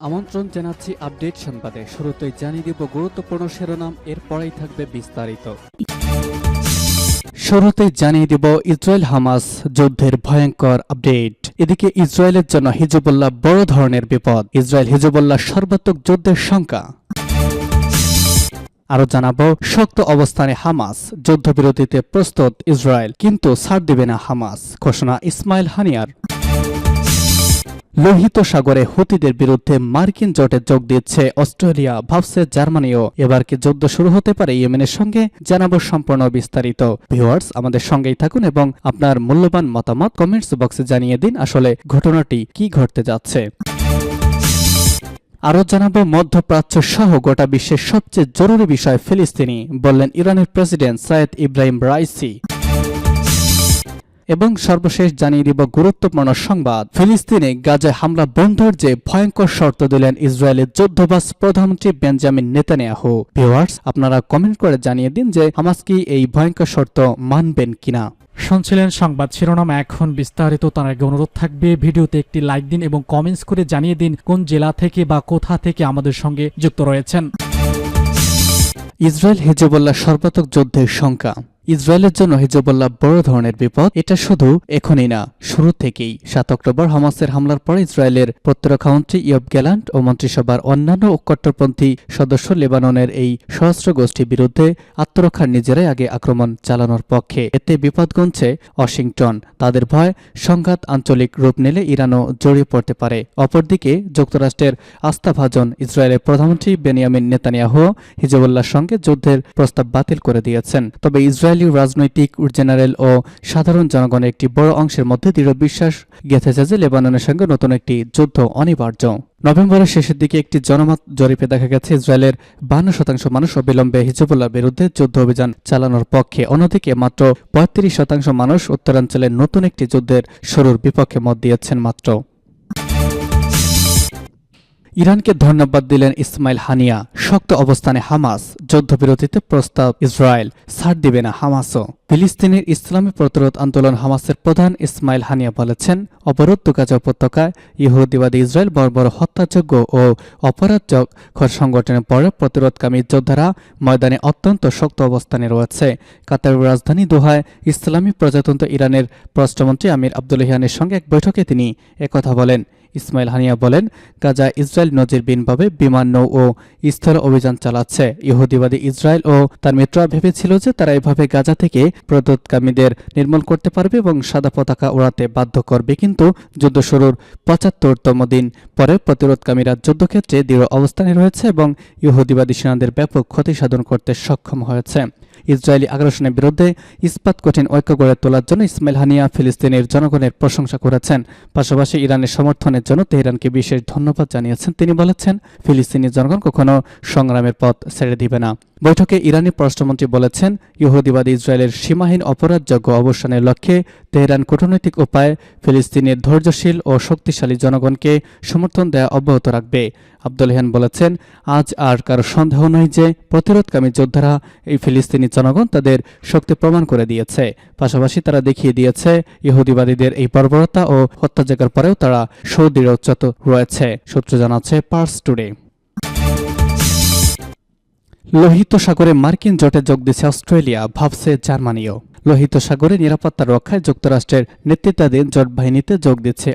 আমন্ত্রণ জানাচ্ছি আপডেট সংবাদে। শুরুতেই জানিয়ে দিব গুরুত্বপূর্ণ শিরোনাম, এরপরেই থাকবে বিস্তারিত। শুরুতেই জানিয়ে দিব ইসরায়েল হামাস যুদ্ধের ভয়ঙ্কর আপডেট। এদিকে ইসরায়েলের জন্য হিজবুল্লাহ বড় ধরনের বিপদ। ইসরায়েল হিজবুল্লাহ সর্বাত্মক যুদ্ধের শঙ্কা। আরো জানাবো শক্ত অবস্থানে হামাস, যুদ্ধবিরতিতে প্রস্তুত ইসরায়েল, কিন্তু ছাড় দেবে না হামাস, ঘোষণা ইসমাইল হানিয়ার। লোহিত সাগরে হুতিদের বিরুদ্ধে মার্কিন জোটে যোগ দিচ্ছে অস্ট্রেলিয়া, ভাবছে জার্মানিও। এবার কি যুদ্ধ শুরু হতে পারে ইয়েমেনের সঙ্গে? জানাবো সম্পূর্ণ বিস্তারিত। ভিউয়ার্স, আমাদের সঙ্গেই থাকুন এবং আপনার মূল্যবান মতামত কমেন্টস বক্সে জানিয়ে দিন আসলে ঘটনাটি কি ঘটতে যাচ্ছে। আরও জানাবো মধ্যপ্রাচ্য সহ গোটা বিশ্বের সবচেয়ে জরুরি বিষয় ফিলিস্তিনি, বললেন ইরানের প্রেসিডেন্ট সাইয়েদ ইব্রাহিম রাইসি। এবং সর্বশেষ জানিয়ে দিব গুরুত্বপূর্ণ সংবাদ, ফিলিস্তিনে গাজায় হামলা বন্ধের যে ভয়ঙ্কর শর্ত দিলেন ইসরায়েলের যুদ্ধবাজ প্রধানমন্ত্রী বেঞ্জামিন নেতানিয়াহু। ভিউয়ার্স, আপনারা কমেন্ট করে জানিয়ে দিন যে হামাস কি এই ভয়ঙ্কর শর্ত মানবেন কিনা। শুনছিলেন সংবাদ শিরোনাম, এখন বিস্তারিত। তার আগে অনুরোধ থাকবে ভিডিওতে একটি লাইক দিন এবং কমেন্টস করে জানিয়ে দিন কোন জেলা থেকে বা কোথা থেকে আমাদের সঙ্গে যুক্ত রয়েছেন। ইসরায়েল হিজবুল্লাহ সর্বাত্মক যুদ্ধের শঙ্কা। ইসরায়েলের জন্য হিজবুল্লাহ বড় ধরনের বিপদ। এটা শুধু এখনই না, শুরু থেকেই। ৭ অক্টোবর হামাসের হামলার পর ইসরায়েলের প্রতিরক্ষামন্ত্রী ইয়োব গ্যালান্ট ও মন্ত্রিসভার অন্যান্য কট্টরপন্থী সদস্য লেবাননের এই সশস্ত্র গোষ্ঠীর বিরুদ্ধে আত্মরক্ষার নিজেরাই আগে আক্রমণ চালানোর পক্ষে। এতে বিপদ গুনছে ওয়াশিংটন। তাদের ভয় সংঘাত আঞ্চলিক রূপ নিলে ইরানও জড়িয়ে পড়তে পারে। অপরদিকে যুক্তরাষ্ট্রের আস্থাভাজন ইসরায়েলের প্রধানমন্ত্রী বেনিয়ামিন নেতানিয়াহু হিজবুল্লাহর সঙ্গে যুদ্ধের প্রস্তাব বাতিল করে দিয়েছেন। তবে ইসরায়েলি রাজনৈতিক জেনারেল ও সাধারণ জনগণের একটি বড় অংশের মধ্যে দৃঢ় বিশ্বাস গেঁথেছে যে লেবাননের সঙ্গে নতুন একটি যুদ্ধ অনিবার্য। নভেম্বরের শেষের দিকে একটি জনমত জরিপে দেখা গেছে ইসরায়েলের 52% মানুষ অবিলম্বে হিজবুল্লাহর বিরুদ্ধে যুদ্ধ অভিযান চালানোর পক্ষে। অন্যদিকে মাত্র 35% মানুষ উত্তরাঞ্চলের নতুন একটি যুদ্ধের শুরুর বিপক্ষে মত দিয়েছেন মাত্র। ইরানকে ধন্যবাদ দিলেন ইসমাইল হানিয়া। শক্ত অবস্থানে হামাস, যুদ্ধবিরতিতে প্রস্তাব ইসরায়েল, ছাড় দিবে না হামাসও। ফিলিস্তিনের ইসলামী প্রতিরোধ আন্দোলন হামাসের প্রধান ইসমাইল হানিয়া বলেছেন, অবরুদ্ধ গাজা উপত্যকায় ইহুদিবাদী ইসরায়েল বর্বর হত্যাযোগ্য ও অপরাধযোগ্য সংগঠনের পরে প্রতিরোধকামী যোদ্ধারা ময়দানে অত্যন্ত শক্ত অবস্থানে রয়েছে। কাতারের রাজধানী দোহায় ইসলামী প্রজাতন্ত্র ইরানের পররাষ্ট্রমন্ত্রী আমির আবদুল্লাহিয়ানের সঙ্গে এক বৈঠকে তিনি একথা বলেন। ইসমাইল হানিয়া বলেন, গাজায় ইসরায়েল নজিরবিহীনভাবে বিমান, নৌ ও স্থল অভিযান চালাচ্ছে। ইহুদিবাদী ইসরায়েল ও তার মিত্ররা ভেবেছিল যে তারা এভাবে গাজা থেকে প্রতিরোধকামীদের নির্মূল করতে পারবে এবং সাদা পতাকা ওড়াতে বাধ্য করবে। কিন্তু যুদ্ধ শুরুর ৭৫তম দিন পরে প্রতিরোধকামীরা যুদ্ধক্ষেত্রে দৃঢ় অবস্থানে রয়েছে এবং ইহুদিবাদী সেনাদের ব্যাপক ক্ষতি সাধন করতে সক্ষম হয়েছে। ইসরায়েলি আগ্রাসনের বিরুদ্ধে ইস্পাত কঠিন ঐক্য গড়ে তোলার জন্য ইসমাইল হানিয়া ফিলিস্তিনের জনগণের প্রশংসা করেছেন। পাশাপাশি ইরানের সমর্থনের জন্য তেহরানকে বিশেষ ধন্যবাদ জানিয়েছেন। তিনি বলেছেন, ফিলিস্তিনি জনগণ কখনো সংগ্রামের পথ ছেড়ে দিবে না। বৈঠকে ইরানি পররাষ্ট্রমন্ত্রী বলেছেন, ইহুদিবাদী ইসরায়েলের সীমাহীন অপরাধযোগ্য অবসানের লক্ষ্যে তেহরান কূটনৈতিক উপায়ে ফিলিস্তিনের ধৈর্যশীল ও শক্তিশালী জনগণকে সমর্থন দেওয়া অব্যাহত রাখবে। আবদুল্লাহিয়ান বলেছেন, আজ আর কারো সন্দেহ নয় যে প্রতিরোধকামী যোদ্ধারা এই ফিলিস্তিনি জনগণ তাদের শক্তি প্রমাণ করে দিয়েছে। পাশাপাশি তারা দেখিয়ে দিয়েছে ইহুদিবাদীদের এই বর্বরতা ও হত্যাযজ্ঞের পরেও তারা সুদৃঢ় রয়েছে। সূত্র জানাচ্ছে পার্স টুডে। লোহিত সাগরে মার্কিন জোটে যোগ দিচ্ছে অস্ট্রেলিয়া, ভাবছে জার্মানিও। লোহিত সাগরে নিরাপত্তা রক্ষায় যুক্তরাষ্ট্রের নেতৃত্বাধীন জোট বাহিনীতে যোগ দিচ্ছে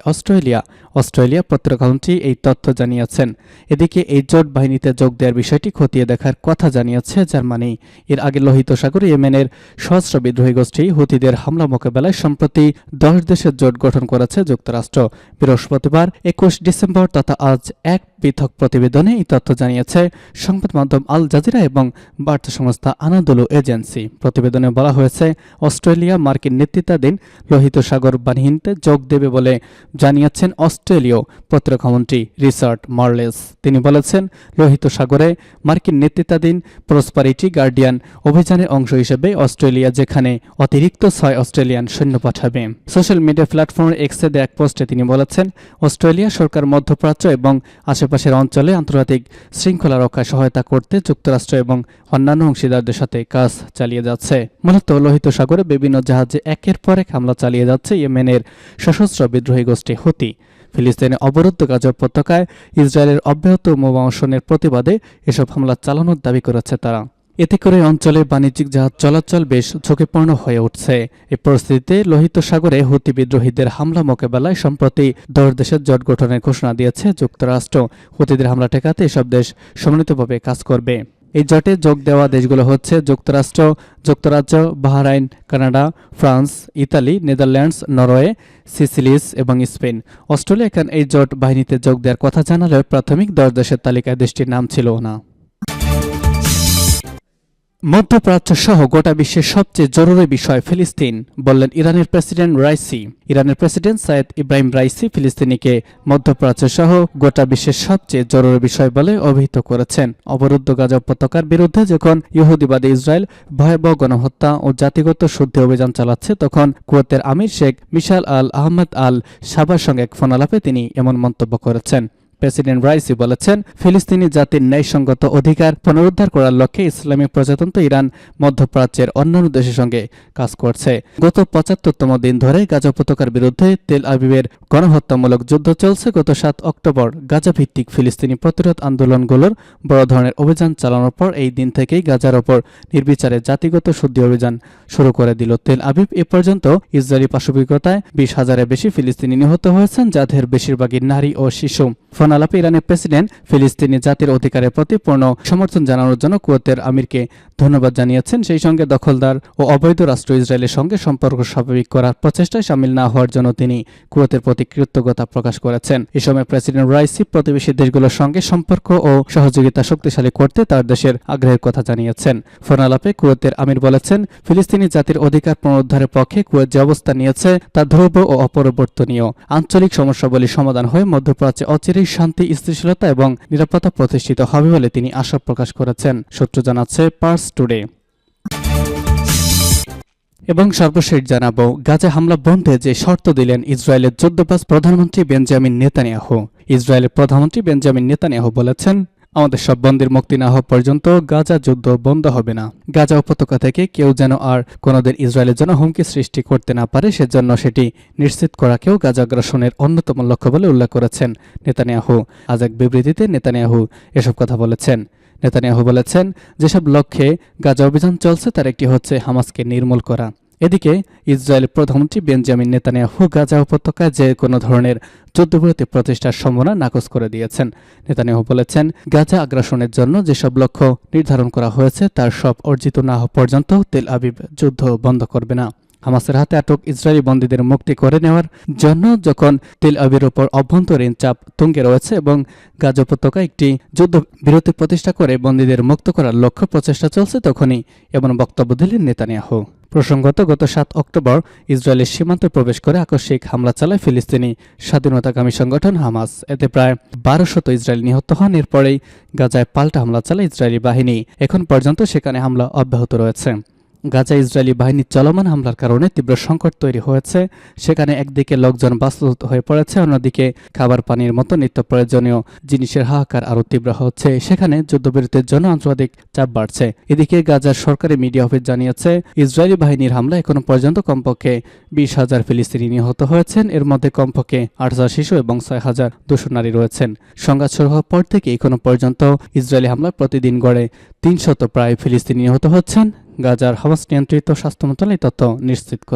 অস্ট্রেলিয়া প্রতিরক্ষামন্ত্রী এই তথ্য জানিয়েছেন। এদিকে এই জোট বাহিনীতে যোগ দেওয়ার বিষয়টি খতিয়ে দেখার কথা জানিয়েছে জার্মানি। এর আগে লোহিত সাগরে ইয়েমেনের সশস্ত্র বিদ্রোহী গোষ্ঠী হুতিদের হামলা মোকাবেলায় সম্প্রতি 10 দেশের জোট গঠন করেছে যুক্তরাষ্ট্র। বৃহস্পতিবার 21 ডিসেম্বর তথা আজ এক পৃথক প্রতিবেদনে এই তথ্য জানিয়েছে সংবাদ মাধ্যম আল জাজিরা এবং বার্তা সংস্থা আনাদোলু এজেন্সি। প্রতিবেদনে বলা হয়েছে, অস্ট্রেলিয়া মার্কিন নেতৃত্বাধীন লোহিত সাগর বাহিনীতে যোগ দেবে বলে জানিয়েছেন অস্ট্রেলীয় প্রতিরক্ষামন্ত্রী রিচার্ড মার্লেস। তিনি বলেছেন, লোহিত সাগরে মার্কিন নেতৃত্বাধীন প্রসপারিটি গার্ডিয়ান অভিযানের অংশ হিসেবে অস্ট্রেলিয়া যেখানে অতিরিক্ত 6 অস্ট্রেলিয়ান সৈন্য পাঠাবে। সোশ্যাল মিডিয়া প্ল্যাটফর্ম এক্সে দেয়া এক পোস্টে তিনি বলেছেন, অস্ট্রেলিয়া সরকার মধ্যপ্রাচ্য এবং আশেপাশের অঞ্চলে আন্তর্জাতিক শৃঙ্খলা রক্ষায় সহায়তা করতে যুক্তরাষ্ট্র এবং অন্যান্য অংশীদারদের সাথে কাজ চালিয়ে যাচ্ছে। মূলত লোহিত সাগরে বিভিন্ন জাহাজে একের পর এক হামলা চালিয়ে যাচ্ছে ইয়েমেনের সশস্ত্র বিদ্রোহী গোষ্ঠী হুতি। ফিলিস্তিনের অবরুদ্ধ গাজা উপত্যকায় ইসরায়েলের অব্যাহত বোমাবর্ষণের প্রতিবাদে এসব হামলা চালানোর দাবি করেছে তারা। এতে করে অঞ্চলে বাণিজ্যিক জাহাজ চলাচল বেশ ঝুঁকিপূর্ণ হয়ে উঠছে। এই পরিস্থিতিতে লোহিত সাগরে হুতি বিদ্রোহীদের হামলা মোকাবেলায় সম্প্রতি 10 দেশের জোট গঠনের ঘোষণা দিয়েছে যুক্তরাষ্ট্র। হুতিদের হামলা ঠেকাতে এসব দেশ সম্মিলিতভাবে কাজ করবে। এই জোটে যোগ দেওয়া দেশগুলো হচ্ছে যুক্তরাষ্ট্র, যুক্তরাজ্য, Bahrain, Canada, France, Italy, Netherlands, Norway, সিসিলিস এবং স্পেন। অস্ট্রেলিয়া এখন এই জোট বাহিনীতে যোগ দেওয়ার কথা জানালেও প্রাথমিক 10 দেশের তালিকায় দেশটির নাম ছিল না। মধ্যপ্রাচ্য সহ গোটা বিশ্বের সবচেয়ে জরুরি বিষয় ফিলিস্তিন, বললেন ইরানের প্রেসিডেন্ট রাইসি। ইরানের প্রেসিডেন্ট সাইয়েদ ইব্রাহিম রাইসি ফিলিস্তিনিকে মধ্যপ্রাচ্য সহ গোটা বিশ্বের সবচেয়ে জরুরি বিষয় বলে অভিহিত করেছেন। অবরুদ্ধ গাজা উপত্যকার বিরুদ্ধে যখন ইহুদিবাদী ইসরায়েল ভয়াবহ গণহত্যা ও জাতিগত শুদ্ধি অভিযান চালাচ্ছে, তখন কুয়েতের আমির শেখ মিশাল আল আহমদ আল সাবার সঙ্গে এক ফোনালাপে তিনি এমন মন্তব্য করেছেন। প্রেসিডেন্ট রাইসি বলেছেন, ফিলিস্তিনি জাতির ন্যায়সঙ্গত অধিকার পুনরুদ্ধার করার লক্ষ্যে ইসলামী প্রজাতন্ত্র ইরান মধ্যপ্রাচ্যের অন্যান্য দেশের সঙ্গে কাজ করছে। গত ৭৫তম দিন ধরে গাজা উপত্যকার বিরুদ্ধে তেল আবিবের গণহত্যামূলক যুদ্ধ চলছে। গত ৭ অক্টোবর গাজা ভিত্তিক ফিলিস্তিনি প্রতিরোধ আন্দোলনগুলোর বড় ধরনের অভিযান চালানোর পর এই দিন থেকেই গাজার ওপর নির্বিচারে জাতিগত শুদ্ধি অভিযান শুরু করে দিল তেল আবিব। এ পর্যন্ত ইসরায়েলি পাশবিকতায় ২০,০০০-এর বেশি ফিলিস্তিনি নিহত হয়েছেন, যাদের বেশিরভাগই নারী ও শিশু। ফোনালাপে ইরানের প্রেসিডেন্ট ফিলিস্তিনি জাতির অধিকারের প্রতি পূর্ণ সমর্থন জানানোর জন্য কুয়েতের আমিরকে ধন্যবাদ জানিয়েছেন। সেই সঙ্গে দখলদার ও অবৈধ রাষ্ট্র ইসরায়েলের সঙ্গে সম্পর্ক স্বাভাবিক করার প্রচেষ্টায় সামিল না হওয়ার জন্য তিনি কুয়েতের প্রতি কৃতজ্ঞতা প্রকাশ করেছেন। এ সময় প্রেসিডেন্ট রাইসি প্রতিবেশী দেশগুলোর সঙ্গে সম্পর্ক ও সহযোগিতা শক্তিশালী করতে তার দেশের আগ্রহের কথা জানিয়েছেন। ফোনালাপে কুয়েতের আমির বলেছেন, ফিলিস্তিনি জাতির অধিকার পুনরুদ্ধারের পক্ষে কুয়েত যে অবস্থা নিয়েছে তা ধ্রুব ও অপরিবর্তনীয়। আঞ্চলিক সমস্যাবলী সমাধান হয়ে মধ্যপ্রাচ্যে অচিরেই শান্তি, স্থিতিশীলতা এবং নিরাপত্তা প্রতিষ্ঠিত হবে বলে তিনি আশা প্রকাশ করেছেন। সূত্র জানাচ্ছে পার্স টুডে। এবং সর্বশেষ জানাবো, গাজা হামলা বন্ধে যে শর্ত দিলেন ইসরায়েলের যুদ্ধবাজ প্রধানমন্ত্রী বেঞ্জামিন নেতানিয়াহু। ইসরায়েলের প্রধানমন্ত্রী বেঞ্জামিন নেতানিয়াহু বলেছেন, আমাদের সব বন্দীর মুক্তি না হওয়া পর্যন্ত গাজা যুদ্ধ বন্ধ হবে না। গাজা উপত্যকা থেকে কেউ যেন আর কোনোদিন ইসরায়েলের জন্য হুমকি সৃষ্টি করতে না পারে, সেজন্য সেটি নিশ্চিত করাকেও গাজা আগ্রাসনের অন্যতম লক্ষ্য বলে উল্লেখ করেছেন নেতানিয়াহু। আজ এক বিবৃতিতে নেতানিয়াহু এসব কথা বলেছেন। নেতানিয়াহু বলেছেন, যেসব লক্ষ্যে গাজা অভিযান চলছে তার একটি হচ্ছে হামাসকে নির্মূল করা। এদিকে ইসরায়েল প্রধানমন্ত্রী বেঞ্জামিন নেতানিয়াহু গাজা উপত্যকায় যে কোনো ধরনের যুদ্ধবিরতি প্রতিষ্ঠার সম্ভাবনা নাকচ করে দিয়েছেন। নেতানিয়াহু বলেছেন, গাজা আগ্রাসনের জন্য যেসব লক্ষ্য নির্ধারণ করা হয়েছে তার সব অর্জিত না হওয়া পর্যন্ত তেল আবিব যুদ্ধ বন্ধ করবে না। হামাসের হাতে আটক ইসরায়েলি বন্দীদের মুক্তি করে নেওয়ার জন্য যখন তেল আবিবের ওপর অভ্যন্তরীণ চাপ তুঙ্গে রয়েছে এবং গাজা উপত্যকায় একটি যুদ্ধ বিরতি প্রতিষ্ঠা করে বন্দীদের মুক্ত করার লক্ষ্য প্রচেষ্টা চলছে, তখনই এমন বক্তব্য দিলেন নেতানিয়াহু। প্রসঙ্গত, গত ৭ অক্টোবর ইসরায়েলের সীমান্তে প্রবেশ করে আকস্মিক হামলা চালায় ফিলিস্তিনি স্বাধীনতাকামী সংগঠন হামাস। এতে প্রায় ১২০০ ইসরায়েলি নিহত হন। এরপরেই গাজায় পাল্টা হামলা চালায় ইসরায়েলি বাহিনী। এখন পর্যন্ত সেখানে হামলা অব্যাহত রয়েছে। গাজা ইসরায়েলি বাহিনীর চলমান হামলার কারণে তীব্র সংকট তৈরি হয়েছে। সেখানে একদিকে লোকজন বাস্তুচ্যুত হয়ে পড়েছে, অন্যদিকে খাবার পানির মতো নিত্য প্রয়োজনীয় জিনিসের হাহাকার আরও তীব্র হচ্ছে। সেখানে যুদ্ধবিরতির জন্য আন্তর্জাতিক চাপ বাড়ছে। এদিকে গাজার সরকারি মিডিয়া অফিস জানিয়েছে, ইসরায়েলি বাহিনীর হামলা এখনো পর্যন্ত কমপক্ষে ২০,০০০ ফিলিস্তিনি নিহত হয়েছেন। এর মধ্যে কমপক্ষে ৮,০০০ শিশু এবং ৬,২০০ নারী রয়েছেন। সংঘাত শুরু হওয়ার পর থেকে এখনো পর্যন্ত ইসরায়েলি হামলায় প্রতিদিন গড়ে ৩০০ প্রায় ফিলিস্তিনি নিহত হচ্ছেন। গাজার হামাস নিয়ন্ত্রিত স্বাস্থ্য মন্ত্রণালয় তথ্য নিশ্চিত করে।